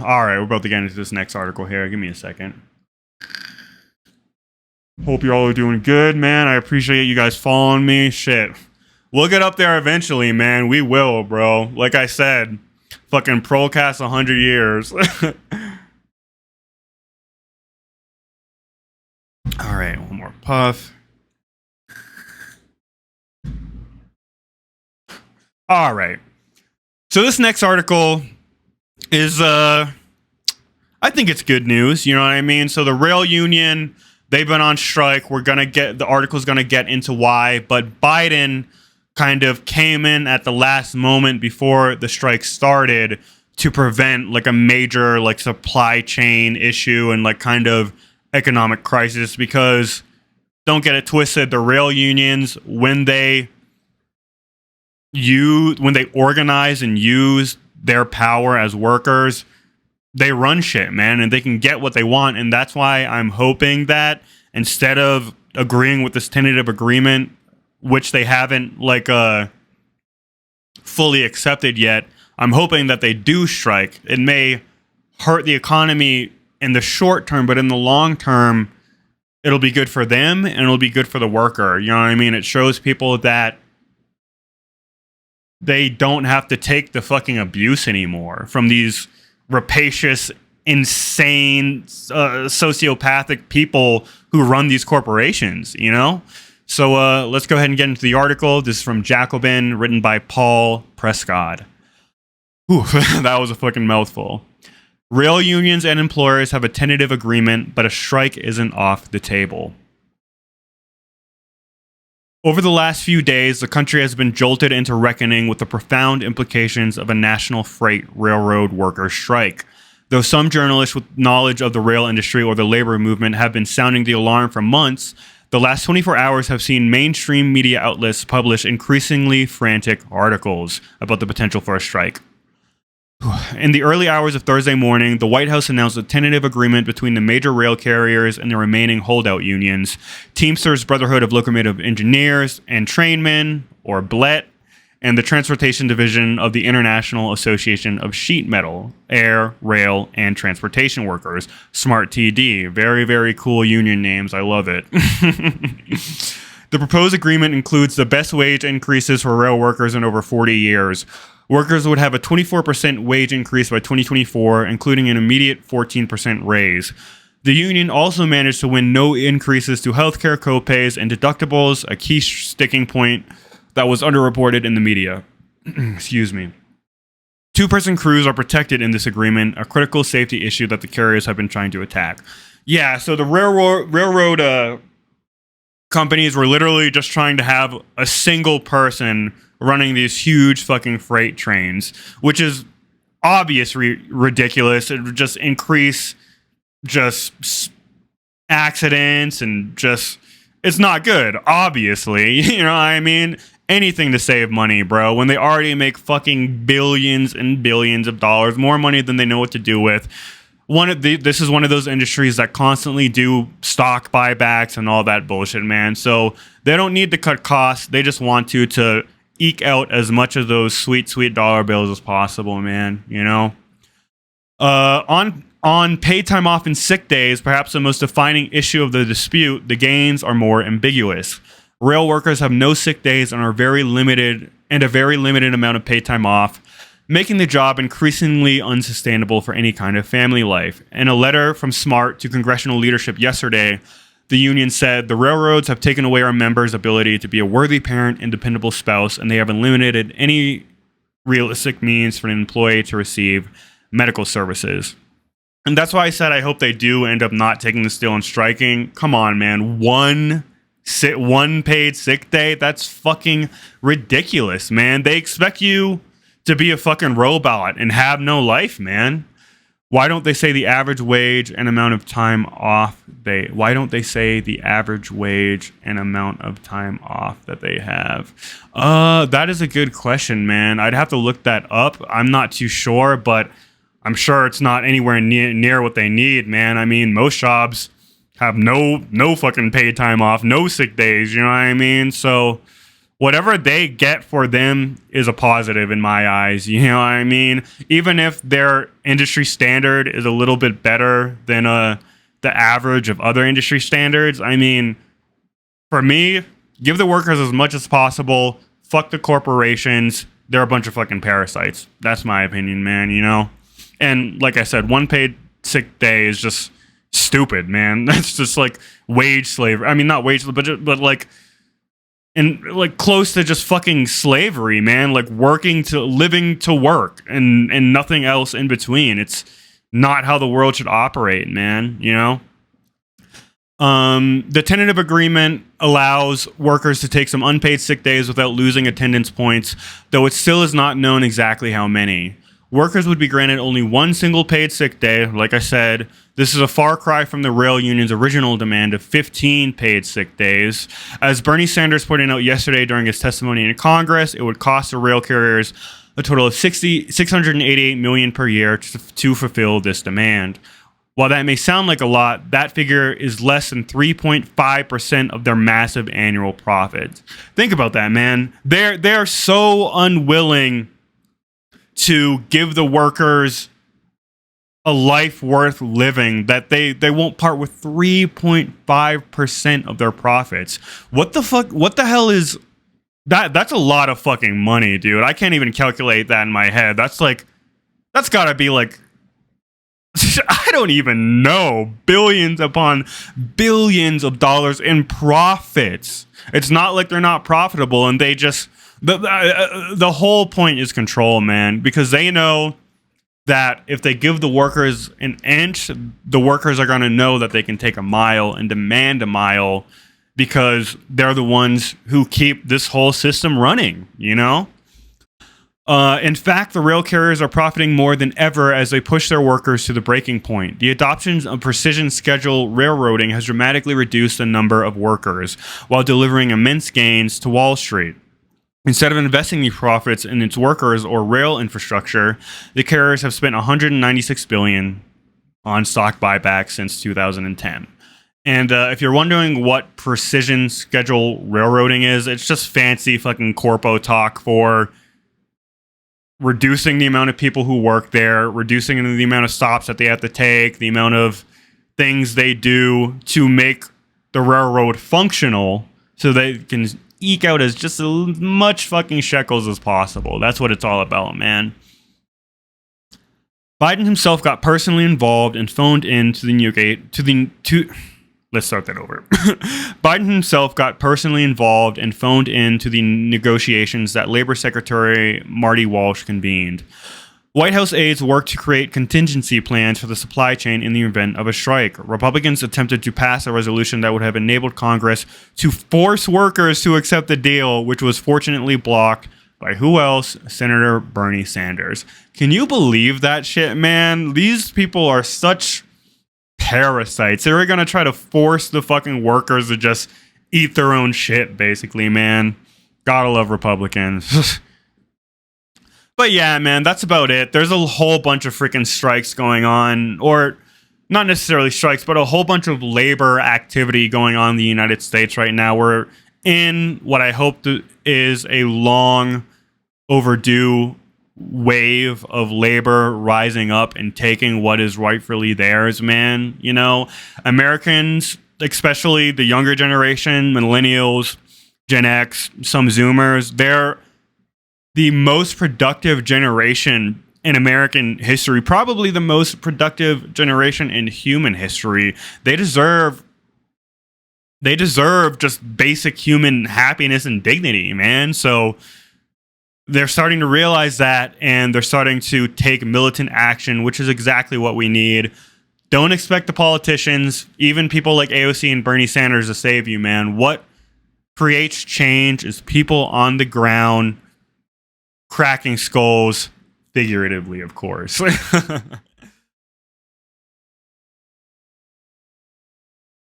All right, we're about to get into this next article here. Give me a second. Hope you all are doing good, man. I appreciate you guys following me. Shit. We'll get up there eventually, man. We will, bro. Like I said, fucking Procast 100 years. All right, one more puff. All right. So this next article is I think it's good news, you know what I mean? So the rail union, they've been on strike. The article's gonna get into why, but Biden kind of came in at the last moment before the strike started to prevent like a major like supply chain issue and like kind of economic crisis, because don't get it twisted, the rail unions, when they organize and use their power as workers, they run shit, man, and they can get what they want. And that's why I'm hoping that instead of agreeing with this tentative agreement, which they haven't like fully accepted yet, I'm hoping that they do strike. It may hurt the economy in the short term, but in the long term, it'll be good for them and it'll be good for the worker. You know what I mean? It shows people that they don't have to take the fucking abuse anymore from these rapacious, insane, sociopathic people who run these corporations, you know? So let's go ahead and get into the article. This is from Jacobin, written by Paul Prescott. Whew, that was a fucking mouthful. Rail unions and employers have a tentative agreement, but a strike isn't off the table. Over the last few days, the country has been jolted into reckoning with the profound implications of a national freight railroad workers' strike. Though some journalists with knowledge of the rail industry or the labor movement have been sounding the alarm for months, the last 24 hours have seen mainstream media outlets publish increasingly frantic articles about the potential for a strike. In the early hours of Thursday morning, the White House announced a tentative agreement between the major rail carriers and the remaining holdout unions, Teamsters Brotherhood of Locomotive Engineers and Trainmen, or BLET, and the Transportation Division of the International Association of Sheet Metal, Air, Rail, and Transportation Workers, SMART-TD. Very, very cool union names. I love it. The proposed agreement includes the best wage increases for rail workers in over 40 years. Workers would have a 24% wage increase by 2024, including an immediate 14% raise. The union also managed to win no increases to healthcare copays and deductibles, a key sticking point that was underreported in the media. Excuse me. Two-person crews are protected in this agreement, a critical safety issue that the carriers have been trying to attack. Yeah, so the railroad companies were literally just trying to have a single person running these huge fucking freight trains, which is obviously ridiculous. It would just increase just accidents and just, it's not good, obviously. You know what I mean? Anything to save money, bro, when they already make fucking billions and billions of dollars, more money than they know what to do with. This is one of those industries that constantly do stock buybacks and all that bullshit, man. So they don't need to cut costs. They just want to eke out as much of those sweet, sweet dollar bills as possible, man. You know? On paid time off and sick days, perhaps the most defining issue of the dispute, the gains are more ambiguous. Rail workers have no sick days and a very limited amount of paid time off, making the job increasingly unsustainable for any kind of family life. In a letter from SMART to congressional leadership yesterday, the union said, the railroads have taken away our members' ability to be a worthy parent and dependable spouse, and they have eliminated any realistic means for an employee to receive medical services. And that's why I said I hope they do end up not taking this deal and striking. Come on, man. One paid sick day? That's fucking ridiculous, man. They expect you to be a fucking robot and have no life, man. Why don't they say the average wage and amount of time off why don't they say the average wage and amount of time off that they have? That is a good question, man. I'd have to look that up. I'm not too sure, but I'm sure it's not anywhere near what they need, man. I mean, most jobs have no fucking paid time off, no sick days, you know what I mean? So whatever they get for them is a positive in my eyes. You know what I mean? Even if their industry standard is a little bit better than the average of other industry standards, I mean, for me, give the workers as much as possible. Fuck the corporations. They're a bunch of fucking parasites. That's my opinion, man, you know? And like I said, one paid sick day is just stupid, man. That's just like wage slavery. I mean, not wage, but like, and like close to just fucking slavery, man. Like living to work and nothing else in between. It's not how the world should operate, man, you know? The tentative agreement allows workers to take some unpaid sick days without losing attendance points, though it still is not known exactly how many. Workers would be granted only one single paid sick day. Like I said, this is a far cry from the rail union's original demand of 15 paid sick days. As Bernie Sanders pointed out yesterday during his testimony in Congress, it would cost the rail carriers a total of $688 million per year to fulfill this demand. While that may sound like a lot, that figure is less than 3.5% of their massive annual profits. Think about that, man. They're so unwilling to give the workers a life worth living that they won't part with 3.5% of their profits. What the fuck? What the hell is that? That's a lot of fucking money, dude. I can't even calculate that in my head. That's gotta be like, I don't even know, billions upon billions of dollars in profits. It's not like they're not profitable, and they just the whole point is control, man, because they know that if they give the workers an inch, the workers are going to know that they can take a mile and demand a mile because they're the ones who keep this whole system running, you know? In fact, the rail carriers are profiting more than ever as they push their workers to the breaking point. The adoption of precision schedule railroading has dramatically reduced the number of workers while delivering immense gains to Wall Street. Instead of investing these profits in its workers or rail infrastructure, the carriers have spent $196 billion on stock buybacks since 2010. And if you're wondering what precision schedule railroading is, it's just fancy fucking corpo talk for reducing the amount of people who work there, reducing the amount of stops that they have to take, the amount of things they do to make the railroad functional so they can eke out as just as much fucking shekels as possible. That's what it's all about, man. Biden himself got personally involved and phoned in to the let's start that over. Biden himself got personally involved and phoned in to the negotiations that Labor Secretary Marty Walsh convened. White House aides worked to create contingency plans for the supply chain in the event of a strike. Republicans attempted to pass a resolution that would have enabled Congress to force workers to accept the deal, which was fortunately blocked by who else? Senator Bernie Sanders. Can you believe that shit, man? These people are such parasites. They were going to try to force the fucking workers to just eat their own shit, basically, man. Gotta love Republicans. But yeah, man, that's about it. There's a whole bunch of freaking strikes going on, or not necessarily strikes, but a whole bunch of labor activity going on in the United States right now. We're in what I hope is a long overdue wave of labor rising up and taking what is rightfully theirs, man. You know, Americans, especially the younger generation, millennials, Gen X, some Zoomers, they're the most productive generation in American history, probably the most productive generation in human history. They deserve just basic human happiness and dignity, man. So they're starting to realize that, and they're starting to take militant action, which is exactly what we need. Don't expect the politicians, even people like AOC and Bernie Sanders, to save you, man. What creates change is people on the ground cracking skulls, figuratively, of course.